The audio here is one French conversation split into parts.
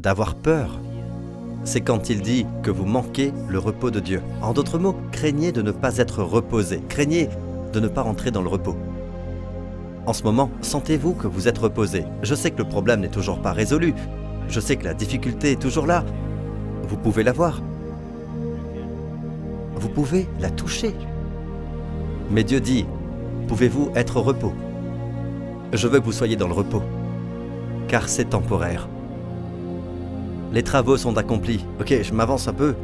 d'avoir peur, c'est quand il dit que vous manquez le repos de Dieu. En d'autres mots, craignez de ne pas être reposé, craignez de ne pas rentrer dans le repos. En ce moment, sentez-vous que vous êtes reposé. Je sais que le problème n'est toujours pas résolu, je sais que la difficulté est toujours là. Vous pouvez la voir. Vous pouvez la toucher. Mais Dieu dit, pouvez-vous être au repos? Je veux que vous soyez dans le repos, car c'est temporaire. Les travaux sont accomplis. Ok, je m'avance un peu.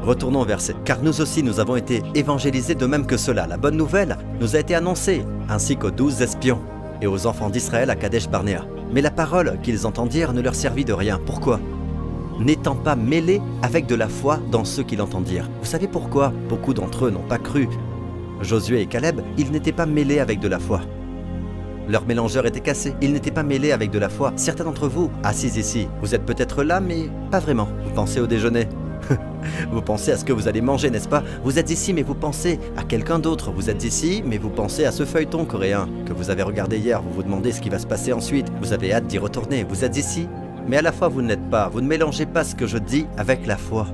Retournons au verset. Car nous aussi, nous avons été évangélisés de même que cela. La bonne nouvelle nous a été annoncée, ainsi qu'aux 12 espions et aux enfants d'Israël à Kadesh Barnéa. Mais la parole qu'ils entendirent ne leur servit de rien. Pourquoi? N'étant pas mêlés avec de la foi dans ceux qui l'entendirent. Vous savez pourquoi beaucoup d'entre eux n'ont pas cru? Josué et Caleb, ils n'étaient pas mêlés avec de la foi. Leur mélangeur était cassé, ils n'étaient pas mêlés avec de la foi. Certains d'entre vous, assis ici, vous êtes peut-être là, mais pas vraiment. Vous pensez au déjeuner. Vous pensez à ce que vous allez manger, n'est-ce pas? Vous êtes ici, mais vous pensez à quelqu'un d'autre. Vous êtes ici, mais vous pensez à ce feuilleton coréen que vous avez regardé hier. Vous vous demandez ce qui va se passer ensuite. Vous avez hâte d'y retourner. Vous êtes ici, mais à la fois vous ne l'êtes pas. Vous ne mélangez pas ce que je dis avec la foi.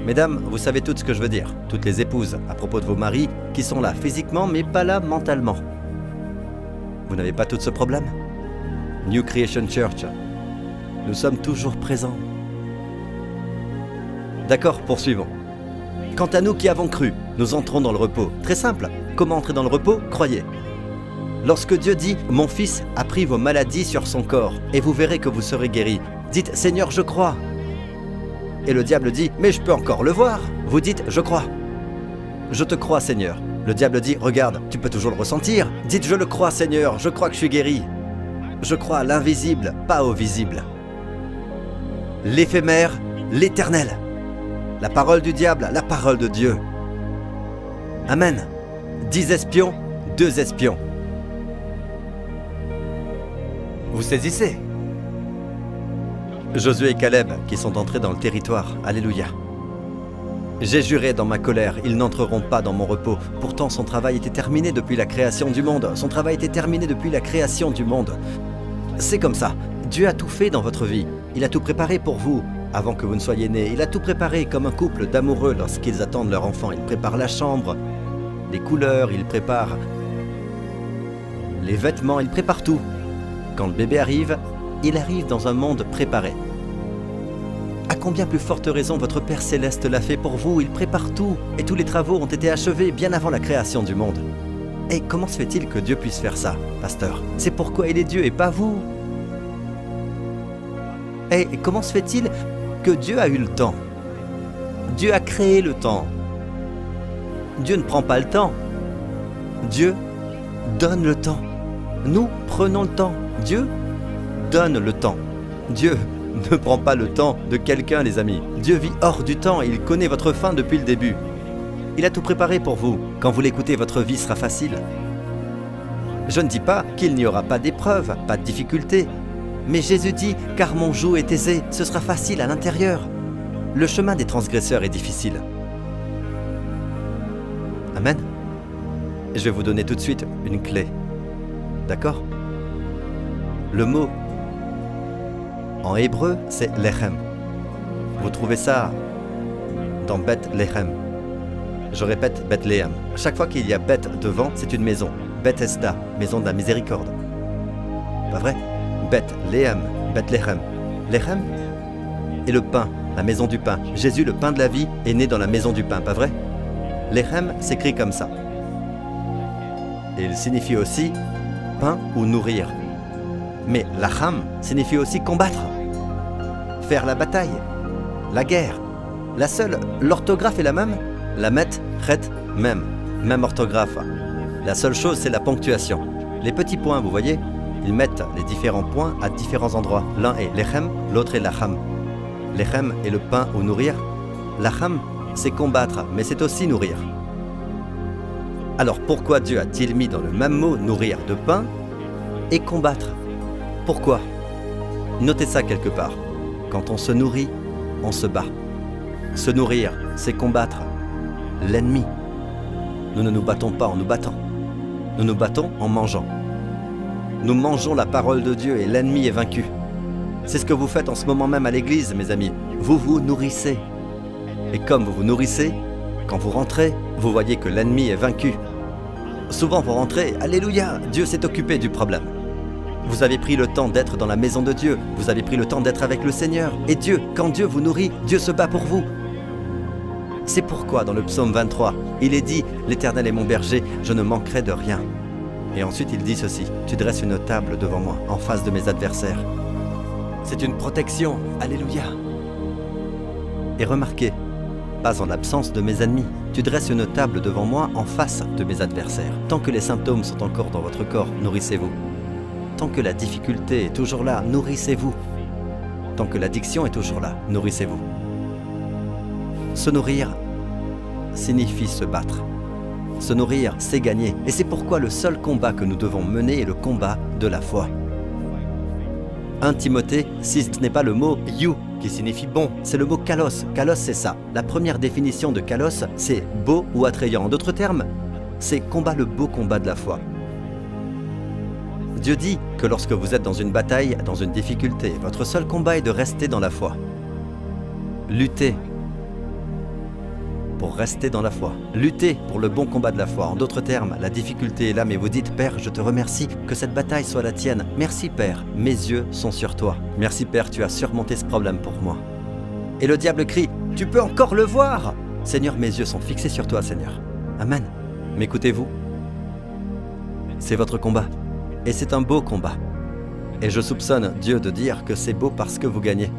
Mesdames, vous savez tout ce que je veux dire, toutes les épouses, à propos de vos maris, qui sont là physiquement, mais pas là mentalement. Vous n'avez pas tout ce problème? New Creation Church, nous sommes toujours présents. D'accord, poursuivons. Quant à nous qui avons cru, nous entrons dans le repos. Très simple, comment entrer dans le repos? Croyez. Lorsque Dieu dit « Mon fils a pris vos maladies sur son corps, et vous verrez que vous serez guéris », dites « Seigneur, je crois ». Et le diable dit, mais je peux encore le voir. Vous dites, je crois. Je te crois, Seigneur. Le diable dit, regarde, tu peux toujours le ressentir. Dites, je le crois, Seigneur, je crois que je suis guéri. Je crois à l'invisible, pas au visible. L'éphémère, l'éternel. La parole du diable, la parole de Dieu. Amen. 10 espions, 2 espions. Vous saisissez? Josué et Caleb qui sont entrés dans le territoire. Alléluia. J'ai juré dans ma colère, ils n'entreront pas dans mon repos. Pourtant, son travail était terminé depuis la création du monde. Son travail était terminé depuis la création du monde. C'est comme ça. Dieu a tout fait dans votre vie. Il a tout préparé pour vous avant que vous ne soyez nés. Il a tout préparé comme un couple d'amoureux lorsqu'ils attendent leur enfant. Il prépare la chambre, les couleurs, il prépare les vêtements, il prépare tout. Quand le bébé arrive, il arrive dans un monde préparé. À combien plus forte raison votre Père Céleste l'a fait pour vous? Il prépare tout, et tous les travaux ont été achevés bien avant la création du monde. Et comment se fait-il que Dieu puisse faire ça, pasteur? C'est pourquoi il est Dieu et pas vous. Et comment se fait-il que Dieu a eu le temps? Dieu a créé le temps. Dieu ne prend pas le temps. Dieu donne le temps. Nous prenons le temps. Dieu donne le temps. Dieu ne prend pas le temps de quelqu'un, les amis. Dieu vit hors du temps et il connaît votre fin depuis le début. Il a tout préparé pour vous. Quand vous l'écoutez, votre vie sera facile. Je ne dis pas qu'il n'y aura pas d'épreuves, pas de difficultés. Mais Jésus dit, car mon joug est aisé, ce sera facile à l'intérieur. Le chemin des transgresseurs est difficile. Amen. Je vais vous donner tout de suite une clé. D'accord? Le mot en hébreu, c'est lechem. Vous trouvez ça dans Bethléem. Je répète Bethléem. Chaque fois qu'il y a Beth devant, c'est une maison. Bethesda, maison de la miséricorde. Pas vrai? Bethléem, Bethléem. Lechem et le pain, la maison du pain. Jésus, le pain de la vie, est né dans la maison du pain, pas vrai? Lechem s'écrit comme ça. Et il signifie aussi pain ou nourrir. Mais lacham signifie aussi combattre, faire la bataille, la guerre. La seule, l'orthographe est la même, lamet, chet, même orthographe. La seule chose, c'est la ponctuation. Les petits points, vous voyez, ils mettent les différents points à différents endroits. L'un est lechem, l'autre est lacham. Lechem est le pain ou nourrir. Lacham, c'est combattre, mais c'est aussi nourrir. Alors pourquoi Dieu a-t-il mis dans le même mot nourrir de pain et combattre? Pourquoi? Notez ça quelque part. Quand on se nourrit, on se bat. Se nourrir, c'est combattre l'ennemi. Nous ne nous battons pas en nous battant. Nous nous battons en mangeant. Nous mangeons la parole de Dieu et l'ennemi est vaincu. C'est ce que vous faites en ce moment même à l'église, mes amis. Vous vous nourrissez. Et comme vous vous nourrissez, quand vous rentrez, vous voyez que l'ennemi est vaincu. Souvent vous rentrez, alléluia, Dieu s'est occupé du problème. Vous avez pris le temps d'être dans la maison de Dieu, vous avez pris le temps d'être avec le Seigneur. Et Dieu, quand Dieu vous nourrit, Dieu se bat pour vous. C'est pourquoi dans le psaume 23, il est dit « L'Éternel est mon berger, je ne manquerai de rien ». Et ensuite il dit ceci « Tu dresses une table devant moi, en face de mes adversaires ». C'est une protection, alléluia. Et remarquez, pas en l'absence de mes ennemis. Tu dresses une table devant moi en face de mes adversaires. Tant que les symptômes sont encore dans votre corps, nourrissez-vous. Tant que la difficulté est toujours là, nourrissez-vous. Tant que l'addiction est toujours là, nourrissez-vous. Se nourrir signifie se battre. Se nourrir, c'est gagner. Et c'est pourquoi le seul combat que nous devons mener est le combat de la foi. 1 Timothée, si ce n'est pas le mot « you » qui signifie « bon », c'est le mot « kalos ». Kalos, c'est ça. La première définition de kalos, c'est « beau » ou « attrayant ». En d'autres termes, c'est « combat le beau combat de la foi ». Dieu dit que lorsque vous êtes dans une bataille, dans une difficulté, votre seul combat est de rester dans la foi. Luttez pour rester dans la foi. Luttez pour le bon combat de la foi. En d'autres termes, la difficulté est là, mais vous dites « Père, je te remercie, que cette bataille soit la tienne. Merci Père, mes yeux sont sur toi. Merci Père, tu as surmonté ce problème pour moi. » Et le diable crie « Tu peux encore le voir !» Seigneur, mes yeux sont fixés sur toi, Seigneur. Amen. M'écoutez-vous? C'est votre combat. Et c'est un beau combat. Et je soupçonne Dieu de dire que c'est beau parce que vous gagnez.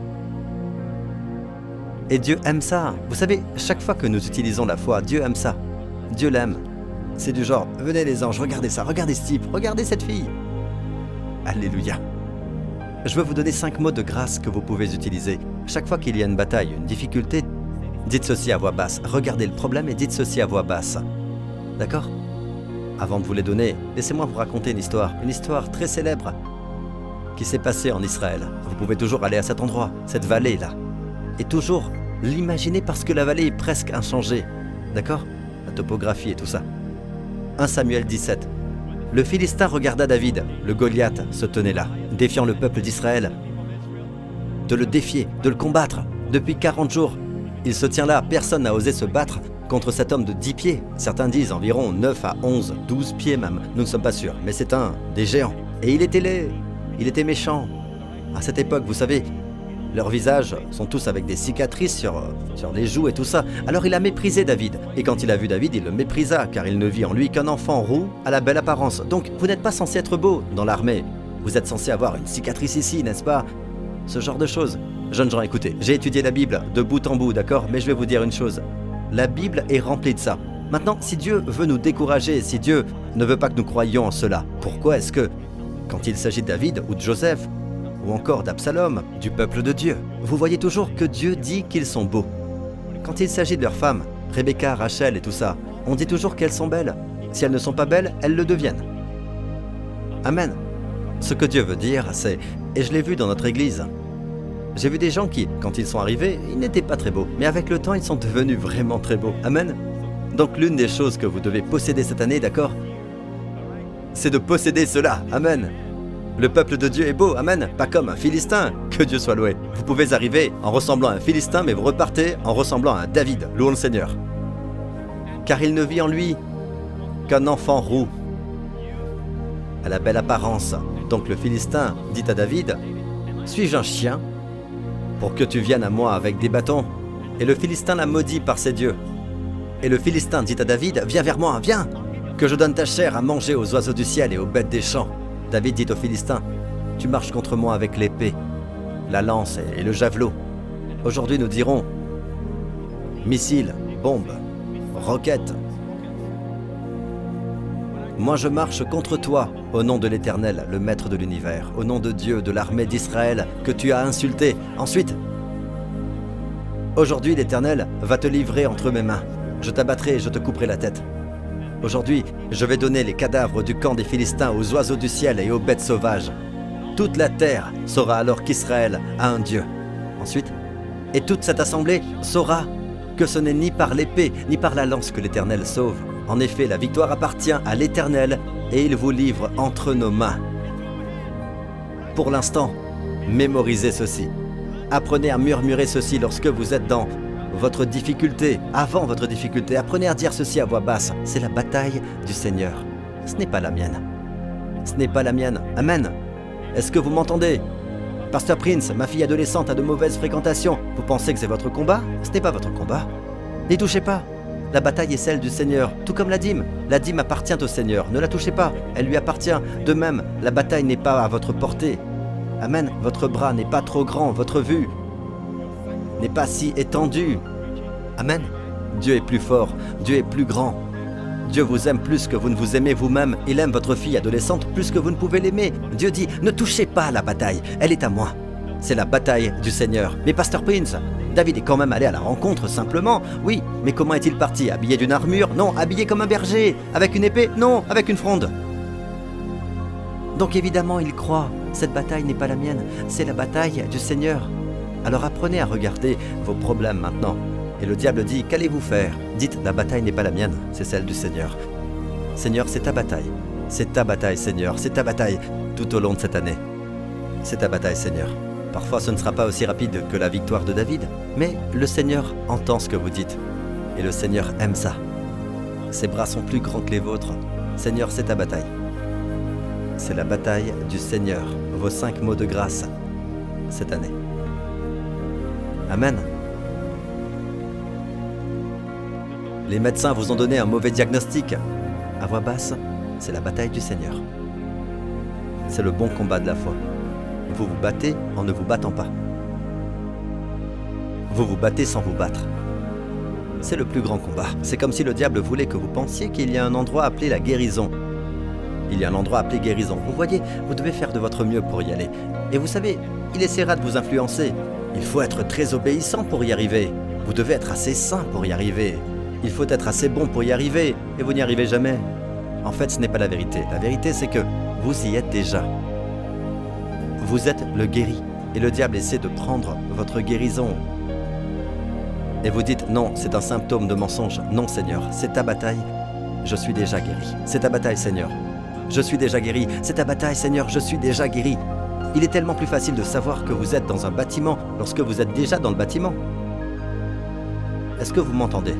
Et Dieu aime ça. Vous savez, chaque fois que nous utilisons la foi, Dieu aime ça. Dieu l'aime. C'est du genre, venez les anges, regardez ça, regardez ce type, regardez cette fille. Alléluia. Je veux vous donner 5 mots de grâce que vous pouvez utiliser. Chaque fois qu'il y a une bataille, une difficulté, dites ceci à voix basse. Regardez le problème et dites ceci à voix basse. D'accord? Avant de vous les donner, laissez-moi vous raconter une histoire très célèbre qui s'est passée en Israël. Vous pouvez toujours aller à cet endroit, cette vallée-là. Et toujours l'imaginer parce que la vallée est presque inchangée. D'accord? La topographie et tout ça. 1 Samuel 17. Le Philistin regarda David. Le Goliath se tenait là, défiant le peuple d'Israël. De le défier, de le combattre. Depuis 40 jours, il se tient là. Personne n'a osé se battre contre cet homme de 10 pieds. Certains disent environ 9 à 11, 12 pieds même. Nous ne sommes pas sûrs, mais c'est un des géants. Et il était laid, il était méchant. À cette époque, vous savez, leurs visages sont tous avec des cicatrices sur les joues et tout ça. Alors il a méprisé David. Et quand il a vu David, il le méprisa, car il ne vit en lui qu'un enfant roux à la belle apparence. Donc vous n'êtes pas censé être beau dans l'armée. Vous êtes censé avoir une cicatrice ici, n'est-ce pas? Ce genre de choses. Jeunes gens, écoutez, j'ai étudié la Bible de bout en bout, d'accord? Mais je vais vous dire une chose. La Bible est remplie de ça. Maintenant, si Dieu veut nous décourager, si Dieu ne veut pas que nous croyions en cela, pourquoi est-ce que, quand il s'agit de David ou de Joseph, ou encore d'Absalom, du peuple de Dieu, vous voyez toujours que Dieu dit qu'ils sont beaux. Quand il s'agit de leurs femmes, Rebecca, Rachel et tout ça, on dit toujours qu'elles sont belles. Si elles ne sont pas belles, elles le deviennent. Amen. Ce que Dieu veut dire, c'est, et je l'ai vu dans notre église, j'ai vu des gens qui, quand ils sont arrivés, ils n'étaient pas très beaux, mais avec le temps, ils sont devenus vraiment très beaux. Amen. Donc l'une des choses que vous devez posséder cette année, d'accord, c'est de posséder cela. Amen. Le peuple de Dieu est beau, amen, pas comme un Philistin, que Dieu soit loué. Vous pouvez arriver en ressemblant à un Philistin, mais vous repartez en ressemblant à un David, louons le Seigneur. Car il ne vit en lui qu'un enfant roux, à la belle apparence. Donc le Philistin dit à David, « Suis-je un chien pour que tu viennes à moi avec des bâtons ?» Et le Philistin l'a maudit par ses dieux. Et le Philistin dit à David, « Viens vers moi, viens, que je donne ta chair à manger aux oiseaux du ciel et aux bêtes des champs. » David dit aux Philistins, « Tu marches contre moi avec l'épée, la lance et le javelot. » Aujourd'hui nous dirons, missiles, bombes, roquettes. Moi je marche contre toi, au nom de l'Éternel, le Maître de l'univers, au nom de Dieu, de l'armée d'Israël, que tu as insulté. Ensuite, aujourd'hui l'Éternel va te livrer entre mes mains. Je t'abattrai et je te couperai la tête. Aujourd'hui, je vais donner les cadavres du camp des Philistins aux oiseaux du ciel et aux bêtes sauvages. Toute la terre saura alors qu'Israël a un Dieu. Ensuite, et toute cette assemblée saura que ce n'est ni par l'épée ni par la lance que l'Éternel sauve. En effet, la victoire appartient à l'Éternel et il vous livre entre nos mains. pour l'instant, mémorisez ceci. Apprenez à murmurer ceci lorsque vous êtes dans votre difficulté, avant votre difficulté. Apprenez à dire ceci à voix basse. C'est la bataille du Seigneur. Ce n'est pas la mienne. Ce n'est pas la mienne. Amen. Est-ce que vous m'entendez? Pasteur Prince, ma fille adolescente a de mauvaises fréquentations. Vous pensez que c'est votre combat? Ce n'est pas votre combat. N'y touchez pas. La bataille est celle du Seigneur, tout comme la dîme. La dîme appartient au Seigneur. Ne la touchez pas. Elle lui appartient. De même, la bataille n'est pas à votre portée. Amen. Votre bras n'est pas trop grand. Votre vue n'est pas si étendue. Amen. Dieu est plus fort. Dieu est plus grand. Dieu vous aime plus que vous ne vous aimez vous-même. Il aime votre fille adolescente plus que vous ne pouvez l'aimer. Dieu dit, ne touchez pas à la bataille, elle est à moi. C'est la bataille du Seigneur. Mais Pasteur Prince, David est quand même allé à la rencontre simplement. Oui, mais comment est-il parti? Habillé d'une armure? Non. Habillé comme un berger? Avec une épée? Non. Avec une fronde. Donc évidemment, il croit. Cette bataille n'est pas la mienne, c'est la bataille du Seigneur. Alors apprenez à regarder vos problèmes maintenant. Et le diable dit, qu'allez-vous faire? Dites, la bataille n'est pas la mienne, c'est celle du Seigneur. Seigneur, c'est ta bataille. C'est ta bataille, Seigneur. C'est ta bataille tout au long de cette année. C'est ta bataille, Seigneur. Parfois, ce ne sera pas aussi rapide que la victoire de David, mais le Seigneur entend ce que vous dites. Et le Seigneur aime ça. Ses bras sont plus grands que les vôtres. Seigneur, c'est ta bataille. C'est la bataille du Seigneur. Vos 5 mots de grâce cette année. Amen. Les médecins vous ont donné un mauvais diagnostic. À voix basse, c'est la bataille du Seigneur. C'est le bon combat de la foi. Vous vous battez en ne vous battant pas. Vous vous battez sans vous battre. C'est le plus grand combat. C'est comme si le diable voulait que vous pensiez qu'il y a un endroit appelé la guérison. Il y a un endroit appelé guérison. Vous voyez, vous devez faire de votre mieux pour y aller. Et vous savez, il essaiera de vous influencer. Il faut être très obéissant pour y arriver. Vous devez être assez saint pour y arriver. Il faut être assez bon pour y arriver. Et vous n'y arrivez jamais. En fait, ce n'est pas la vérité. La vérité, c'est que vous y êtes déjà. Vous êtes le guéri. Et le diable essaie de prendre votre guérison. Et vous dites, non, c'est un symptôme de mensonge. Non, Seigneur, c'est ta bataille. Je suis déjà guéri. C'est ta bataille, Seigneur. Je suis déjà guéri. C'est ta bataille, Seigneur. Je suis déjà guéri. Il est tellement plus facile de savoir que vous êtes dans un bâtiment lorsque vous êtes déjà dans le bâtiment. Est-ce que vous m'entendez?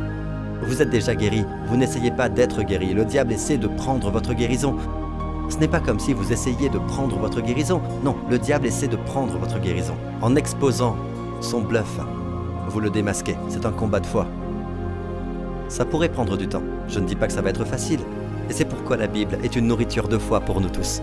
Vous êtes déjà guéri. Vous n'essayez pas d'être guéri. Le diable essaie de prendre votre guérison. Ce n'est pas comme si vous essayiez de prendre votre guérison. Non, le diable essaie de prendre votre guérison. En exposant son bluff, vous le démasquez. C'est un combat de foi. Ça pourrait prendre du temps. Je ne dis pas que ça va être facile. Et c'est pourquoi la Bible est une nourriture de foi pour nous tous.